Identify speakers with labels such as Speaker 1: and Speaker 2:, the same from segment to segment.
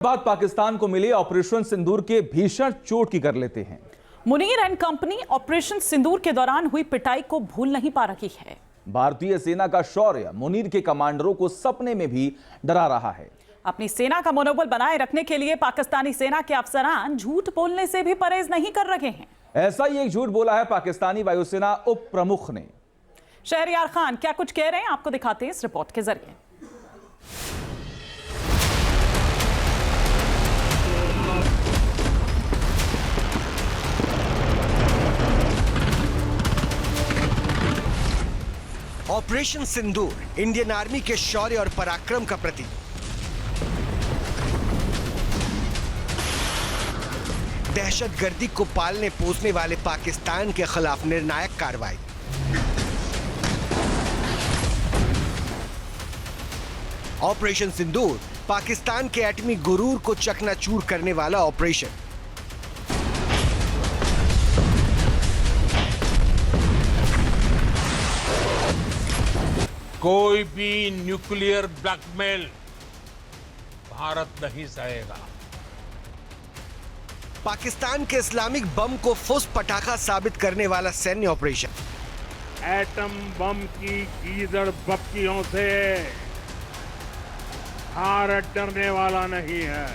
Speaker 1: बात पाकिस्तान को मिली ऑपरेशन सिंदूर के भीषण चोट की कर लेते हैं।
Speaker 2: मुनीर एंड कंपनी ऑपरेशन सिंदूर के दौरान हुई पिटाई को भूल नहीं पा रही है।
Speaker 1: भारतीय सेना का शौर्य मुनीर के कमांडरों को सपने में भी डरा रहा है।
Speaker 2: अपनी सेना का मनोबल बनाए रखने के लिए पाकिस्तानी सेना के अफसरान झूठ बोलने से भी परहेज नहीं कर रहे हैं।
Speaker 1: ऐसा ही एक झूठ बोला है पाकिस्तानी वायुसेना उप प्रमुख ने।
Speaker 2: शहरियार खान क्या कुछ कह रहे हैं, आपको दिखाते हैं इस रिपोर्ट के जरिए।
Speaker 3: ऑपरेशन सिंदूर इंडियन आर्मी के शौर्य और पराक्रम का प्रतीक। दहशतगर्दी को पालने पोसने वाले पाकिस्तान के खिलाफ निर्णायक कार्रवाई। ऑपरेशन सिंदूर पाकिस्तान के एटमी गुरूर को चकनाचूर करने वाला ऑपरेशन।
Speaker 4: कोई भी न्यूक्लियर ब्लैकमेल भारत नहीं सहेगा।
Speaker 3: पाकिस्तान के इस्लामिक बम को फुस पटाखा साबित करने वाला सैन्य ऑपरेशन।
Speaker 4: एटम बम की गीदड़ बप्तियों से भारत डरने वाला नहीं है।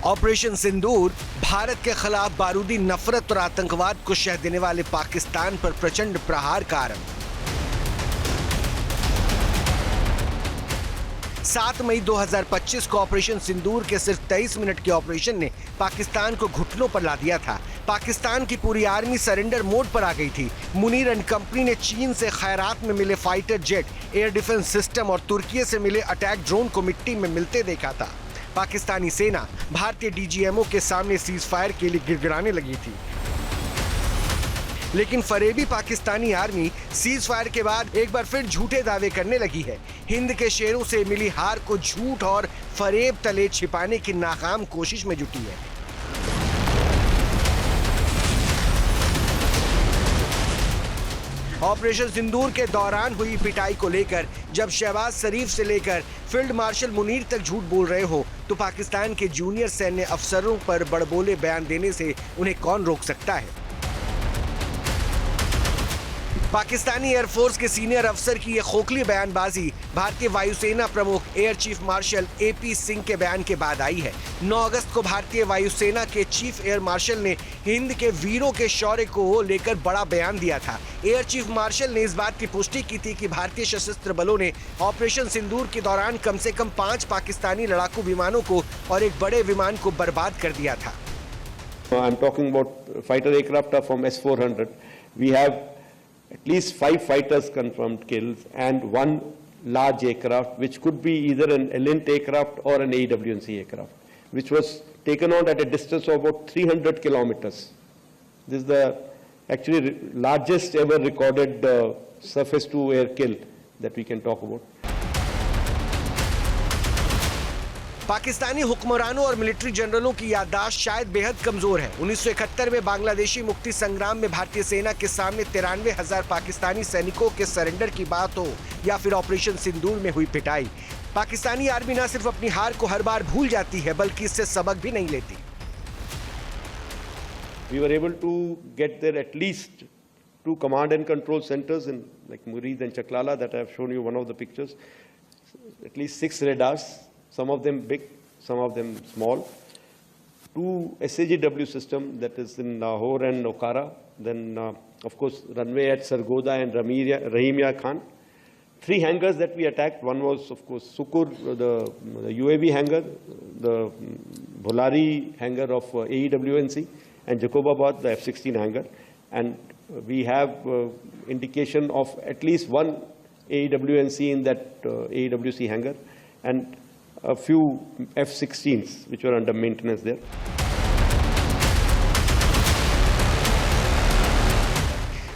Speaker 3: ऑपरेशन सिंदूर भारत के खिलाफ बारूदी नफरत और आतंकवाद को शह देने वाले पाकिस्तान पर प्रचंड प्रहार का आरंभ। 7 मई 2025 को ऑपरेशन सिंदूर के सिर्फ 23 मिनट के ऑपरेशन ने पाकिस्तान को घुटनों पर ला दिया था। पाकिस्तान की पूरी आर्मी सरेंडर मोड पर आ गई थी। मुनीर एंड कंपनी ने चीन से खैरात में मिले fighter jet, air defence system और तुर्की से मिले अटैक ड्रोन को मिट्टी में मिलते देखा था। पाकिस्तानी सेना भारतीय डीजीएमओ के सामने सीज फायर के लिए गिड़गिड़ाने लगी थी, लेकिन फरेबी पाकिस्तानी आर्मी सीज फायर के बाद एक बार फिर झूठे दावे करने लगी है। हिंद के शेरों से मिली हार को झूठ और फरेब तले छिपाने की नाकाम कोशिश में जुटी है। ऑपरेशन सिंदूर के दौरान हुई पिटाई को लेकर जब शहबाज शरीफ से लेकर फील्ड मार्शल मुनीर तक झूठ बोल रहे हो, तो पाकिस्तान के जूनियर सैन्य अफसरों पर बड़बोले बयान देने से उन्हें कौन रोक सकता है। पाकिस्तानी एयरफोर्स के सीनियर अफसर की यह खोखली बयानबाजी भारतीय वायुसेना प्रमुख air chief marshal AP Singh के बयान के बाद आई है। 9 अगस्त को भारतीय वायुसेना के चीफ एयर मार्शल ने हिंद के वीरों के शौर्य को लेकर बड़ा बयान दिया था। एयर चीफ मार्शल ने इस बात की पुष्टि की थी कि भारतीय सशस्त्र बलों ने ऑपरेशन सिंदूर के दौरान कम से कम 5 पाकिस्तानी लड़ाकू विमानों को और एक बड़े विमान को बर्बाद कर दिया था।
Speaker 5: I'm talking about fighter aircraft from S-400. We have at least 5 fighters confirmed kills and 1 large aircraft, which could be either an Elint aircraft or an AWNC aircraft, which was taken out at a distance of about 300 kilometers. This is the actually largest ever recorded surface-to-air kill that we can talk about.
Speaker 3: Pakistani हुक्मरानों और military जनरलों की याददाश्त शायद बेहद कमजोर है। 1971 में बांग्लादेशी मुक्ति संग्राम में भारतीय सेना के सामने 93,000 पाकिस्तानी सैनिकों के सरेंडर की बात हो या फिर ऑपरेशन सिंदूर में हुई पिटाई, पाकिस्तानी आर्मी न सिर्फ अपनी हार को हर बार भूल जाती है बल्कि इससे सबक भी नहीं लेती।
Speaker 5: We were able to get there at least 2 command and control centers in like Murid and Chaklala that I have shown you one of the pictures. At least 6 radars. Some of them big, some of them small. 2 SAGW system that is in Lahore and Okara. Then, of course, runway at Sargoda and Rahimia Khan. 3 hangars that we attacked. One was, of course, Sukur, the UAV hangar, the Bholari hangar of AEWNC, and Jacobabad, the F-16 hangar. And we have indication of at least 1 AEWNC in that AEWC hangar. And a few F-16s which were under maintenance there.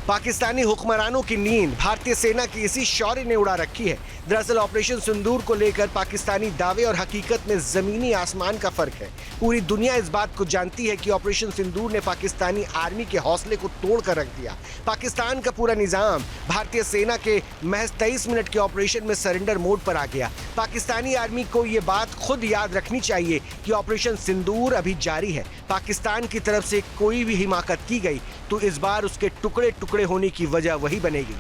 Speaker 3: Pakistani हुक्मरानों की नींद भारतीय सेना की इसी शौर्य ने उड़ा रखी है। दरअसल ऑपरेशन सिंदूर को लेकर पाकिस्तानी दावे और हकीकत में जमीनी आसमान का फर्क है। पूरी दुनिया इस बात को जानती है कि ऑपरेशन सिंदूर ने पाकिस्तानी आर्मी के हौसले को तोड़ कर रख दिया। पाकिस्तान का पूरा निजाम भारतीय सेना के महज 23 मिनट के ऑपरेशन में सरेंडर मोड पर आ गया। पाकिस्तानी आर्मी को ये बात खुद याद रखनी चाहिए कि ऑपरेशन सिंदूर अभी जारी है। पाकिस्तान की तरफ से कोई भी हिमाकत की गई तो इस बार उसके टुकड़े टुकड़े होने की वजह वही बनेगी।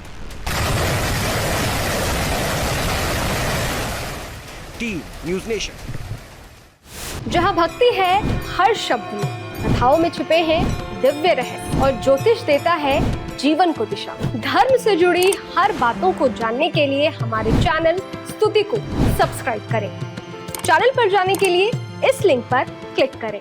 Speaker 3: Team news nation.
Speaker 6: जहां भक्ति है हर शब्द में, कथाओं में छुपे हैं दिव्य रहस्य और ज्योतिष देता है जीवन को दिशा। धर्म से जुड़ी हर बातों को जानने के लिए हमारे चैनल स्तुति को सब्सक्राइब करें। चैनल पर जाने के लिए इस लिंक पर क्लिक करें।